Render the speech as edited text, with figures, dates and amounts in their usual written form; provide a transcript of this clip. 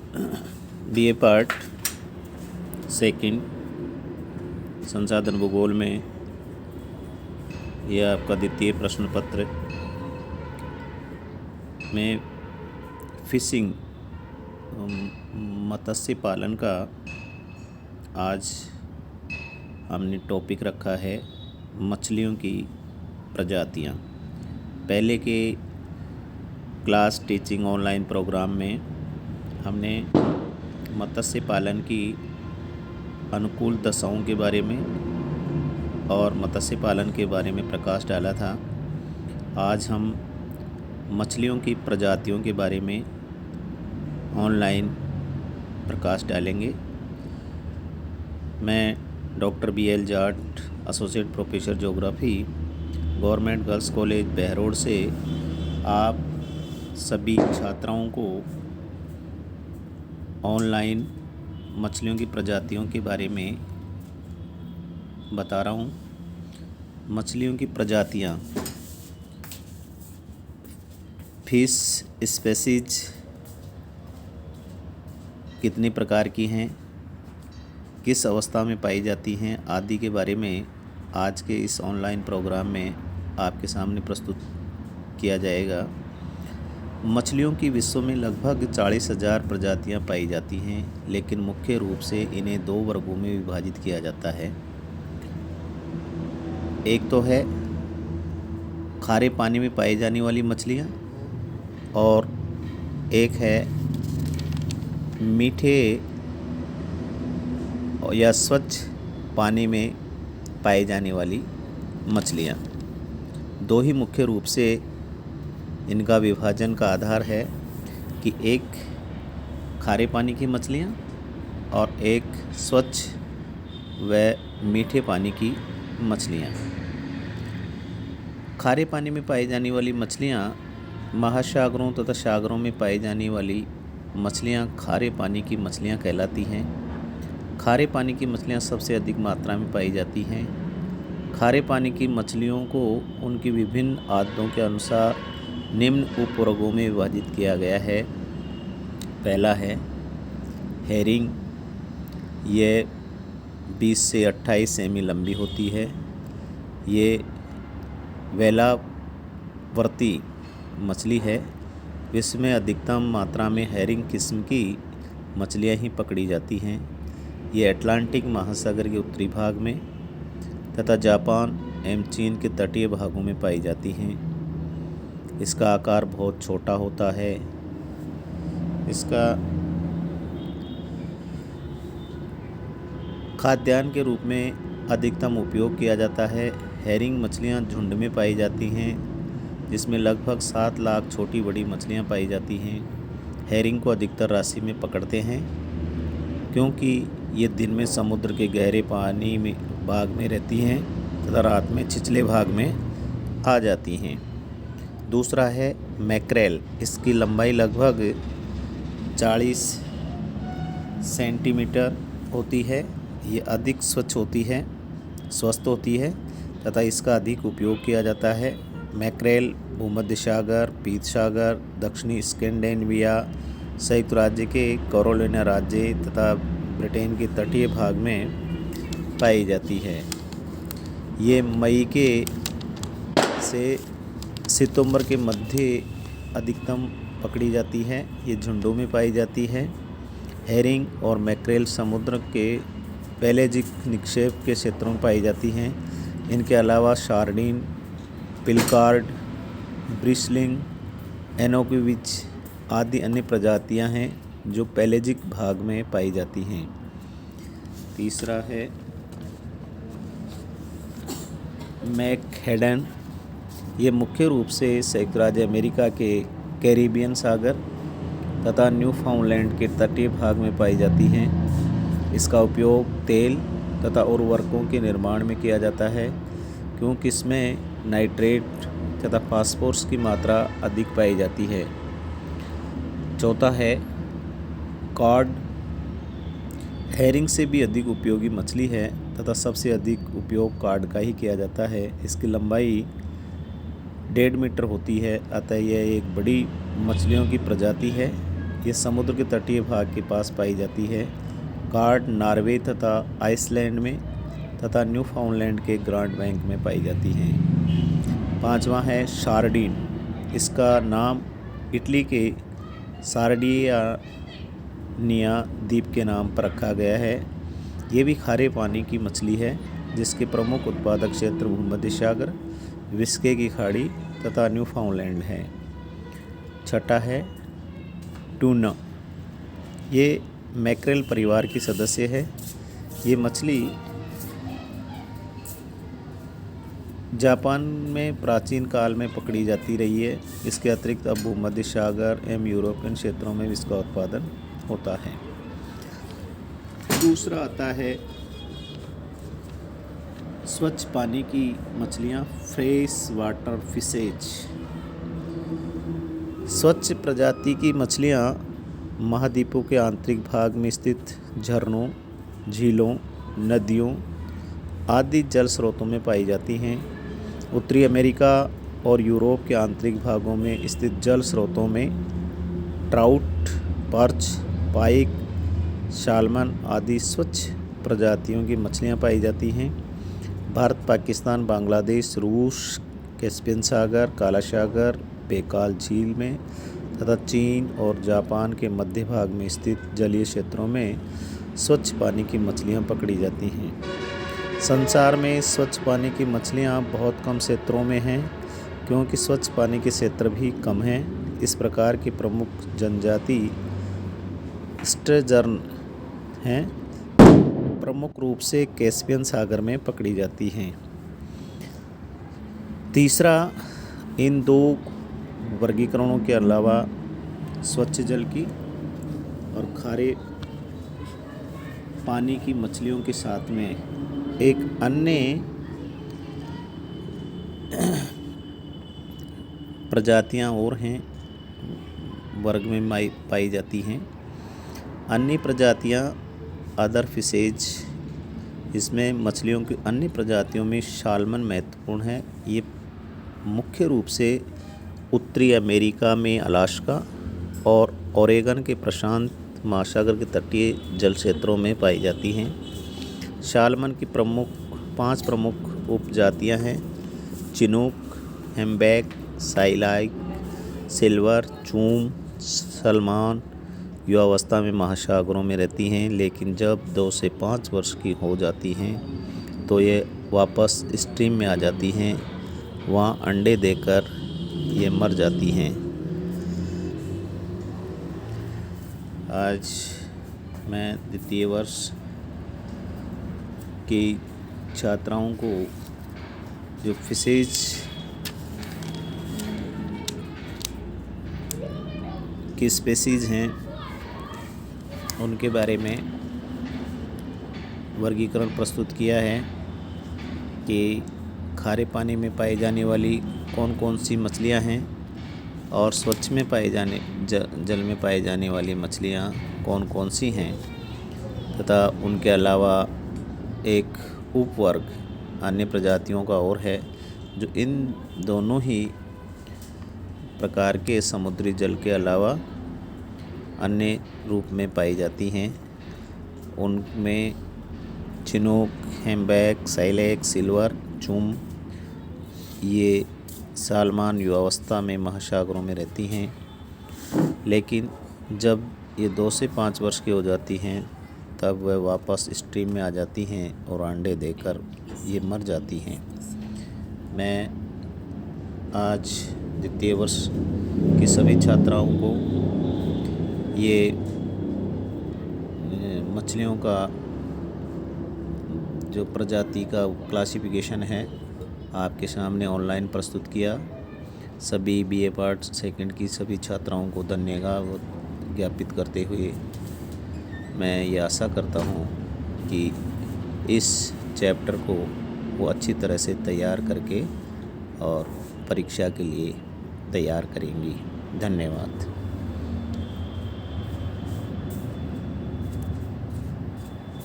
BA part second संसाधन भूगोल में यह आपका द्वितीय प्रश्न पत्र में फिशिंग मत्स्य पालन का आज हमने टॉपिक रखा है मछलियों की प्रजातियां। पहले के क्लास टीचिंग ऑनलाइन प्रोग्राम में हमने मत्स्य पालन की अनुकूल दशाओं के बारे में और मत्स्य पालन के बारे में प्रकाश डाला था। आज हम मछलियों की प्रजातियों के बारे में ऑनलाइन प्रकाश डालेंगे। मैं doctor BL Jat, associate professor geography, government girls college Behror से आप सभी छात्राओं को ऑनलाइन मछलियों की प्रजातियों के बारे में बता रहा हूँ। मछलियों की प्रजातियाँ, फिश स्पेसीज कितनी प्रकार की हैं, किस अवस्था में पाई जाती हैं आदि के बारे में आज के इस ऑनलाइन प्रोग्राम में आपके सामने प्रस्तुत किया जाएगा। मछलियों की विश्व में लगभग 40,000 प्रजातियां पाई जाती हैं, लेकिन मुख्य रूप से इन्हें 2 वर्गों में विभाजित किया जाता है। एक तो है खारे पानी में पाई जाने वाली मछलियां और एक है मीठे या स्वच्छ पानी में पाई जाने वाली मछलियां। 2 ही मुख्य रूप से इनका विभाजन का आधार है कि एक खारे पानी की मछलियाँ और एक स्वच्छ व मीठे पानी की मछलियाँ। खारे पानी में पाई जाने वाली मछलियाँ महासागरों तथा सागरों में पाई जाने वाली मछलियाँ खारे पानी की मछलियाँ कहलाती हैं। खारे पानी की मछलियाँ सबसे अधिक मात्रा में पाई जाती हैं। खारे पानी की मछलियों को उनकी विभिन्न आदतों के अनुसार निम्न उपवर्गों में विभाजित किया गया है। पहला है हेरिंग, ये 20 से 28 सेमी लंबी होती है। ये वेलावर्ती मछली है। विश्व में अधिकतम मात्रा में हेरिंग किस्म की मछलियां ही पकड़ी जाती हैं। ये अटलांटिक महासागर के उत्तरी भाग में तथा जापान एवं चीन के तटीय भागों में पाई जाती हैं। इसका आकार बहुत छोटा होता है। इसका खाद्यान्न के रूप में अधिकतम उपयोग किया जाता है। हेरिंग मछलियां झुंड में पाई जाती हैं, जिसमें लगभग 7 लाख छोटी बड़ी मछलियां पाई जाती हैं। हेरिंग को अधिकतर राशि में पकड़ते हैं क्योंकि ये दिन में समुद्र के गहरे पानी में भाग में रहती हैं तथा रात में छिछले भाग में आ जाती हैं। दूसरा है मैक्रेल। इसकी लंबाई लगभग 40 सेंटीमीटर होती है। ये अधिक स्वच्छ होती है, स्वस्थ होती है तथा इसका अधिक उपयोग किया जाता है। मैक्रेल भूमध्य सागर, पीत सागर, दक्षिणी स्कैंडिनेविया, संयुक्त राज्य के कैरोलिना राज्य तथा ब्रिटेन के तटीय भाग में पाई जाती है। ये मई के से सितंबर के मध्य अधिकतम पकड़ी जाती है। ये झुंडों में पाई जाती है। हेरिंग और मैक्रेल समुद्र के पेलेजिक निक्षेप के क्षेत्रों में पाई जाती हैं। इनके अलावा सार्डिन, पिलकार्ड, ब्रिसलिंग, एनोकोविच आदि अन्य प्रजातियां हैं जो पेलेजिक भाग में पाई जाती हैं। तीसरा है मैकहेडन। ये मुख्य रूप से संयुक्त राज्य अमेरिका के कैरिबियन सागर तथा न्यूफाउंडलैंड के तटीय भाग में पाई जाती हैं। इसका उपयोग तेल तथा उर्वरकों के निर्माण में किया जाता है क्योंकि इसमें नाइट्रेट तथा फास्फोरस की मात्रा अधिक पाई जाती है। चौथा है कॉड। हेरिंग से भी अधिक उपयोगी मछली है तथा सबसे अधिक उपयोग कॉड का ही किया जाता है। इसकी लंबाई 1.5 मीटर होती है, अतः यह एक बड़ी मछलियों की प्रजाति है। ये समुद्र के तटीय भाग के पास पाई जाती है। कार्ड नॉर्वे तथा आइसलैंड में तथा न्यूफाउंडलैंड के ग्रांड बैंक में पाई जाती हैं। पांचवा है सार्डिन। इसका नाम इटली के सार्डिनिया द्वीप के नाम पर रखा गया है। ये भी खारे पानी की मछली है जिसके प्रमुख उत्पादक क्षेत्र भूमध्य सागर, विस्के की खाड़ी तथा न्यूफाउंडलैंड है। छठा है टूना। ये मैक्रेल परिवार की सदस्य है। ये मछली जापान में प्राचीन काल में पकड़ी जाती रही है। इसके अतिरिक्त अब भूमध्य सागर एवं यूरोपियन क्षेत्रों में इसका उत्पादन होता है। दूसरा आता है स्वच्छ पानी की मछलियाँ, फ्रेश वाटर फिशेज। स्वच्छ प्रजाति की मछलियाँ महाद्वीपों के आंतरिक भाग में स्थित झरनों, झीलों, नदियों आदि जल स्रोतों में पाई जाती हैं। उत्तरी अमेरिका और यूरोप के आंतरिक भागों में स्थित जल स्रोतों में ट्राउट, पर्च, पाइक, साल्मन आदि स्वच्छ प्रजातियों की मछलियाँ पाई जाती हैं। भारत, पाकिस्तान, बांग्लादेश, रूस, कैस्पियन सागर, काला सागर, बेकाल झील में तथा चीन और जापान के मध्य भाग में स्थित जलीय क्षेत्रों में स्वच्छ पानी की मछलियाँ पकड़ी जाती हैं। संसार में स्वच्छ पानी की मछलियाँ बहुत कम क्षेत्रों में हैं क्योंकि स्वच्छ पानी के क्षेत्र भी कम हैं। इस प्रकार की प्रमुख जनजाति स्ट्रेजर्न हैं, प्रमुख रूप से कैस्पियन सागर में पकड़ी जाती हैं। तीसरा, इन दो वर्गीकरणों के अलावा स्वच्छ जल की और खारे पानी की मछलियों के साथ में एक अन्य प्रजातियां और हैं, वर्ग में पाई जाती हैं। अन्य प्रजातियां अदर फिशेज, इसमें मछलियों की अन्य प्रजातियों में साल्मन महत्वपूर्ण है। ये मुख्य रूप से उत्तरी अमेरिका में अलास्का और ओरेगन के प्रशांत महासागर के तटीय जल क्षेत्रों में पाई जाती हैं। साल्मन की पांच प्रमुख उपजातियां हैं: चिनूक, हैम्बैक, साइलाइक, सिल्वर, चूम, सलमान। युवावस्था में महासागरों में रहती हैं, लेकिन जब 2 से 5 वर्ष की हो जाती हैं तो ये वापस स्ट्रीम में आ जाती हैं। वहाँ अंडे देकर ये मर जाती हैं। आज मैं द्वितीय वर्ष की छात्राओं को जो फिशेज की स्पेसीज हैं उनके बारे में वर्गीकरण प्रस्तुत किया है कि खारे पानी में पाई जाने वाली कौन कौन सी मछलियां हैं और स्वच्छ में जल में पाई जाने वाली मछलियां कौन कौन सी हैं, तथा उनके अलावा एक उपवर्ग अन्य प्रजातियों का और है जो इन दोनों ही प्रकार के समुद्री जल के अलावा अन्य रूप में पाई जाती हैं। उनमें चिनूक, हैम्बैक, साइलैक, सिल्वर, चूम, ये सालमान युवावस्था में महासागरों में रहती हैं, लेकिन जब ये 2 से 5 वर्ष की हो जाती हैं तब वह वापस स्ट्रीम में आ जाती हैं और अंडे देकर ये मर जाती हैं। मैं आज द्वितीय वर्ष की सभी छात्राओं को ये मछलियों का जो प्रजाति का क्लासिफिकेशन है आपके सामने ऑनलाइन प्रस्तुत किया। सभी BA पार्ट सेकंड की सभी छात्राओं को धन्यवाद ज्ञापित करते हुए मैं ये आशा करता हूँ कि इस चैप्टर को वो अच्छी तरह से तैयार करके और परीक्षा के लिए तैयार करेंगी। धन्यवाद।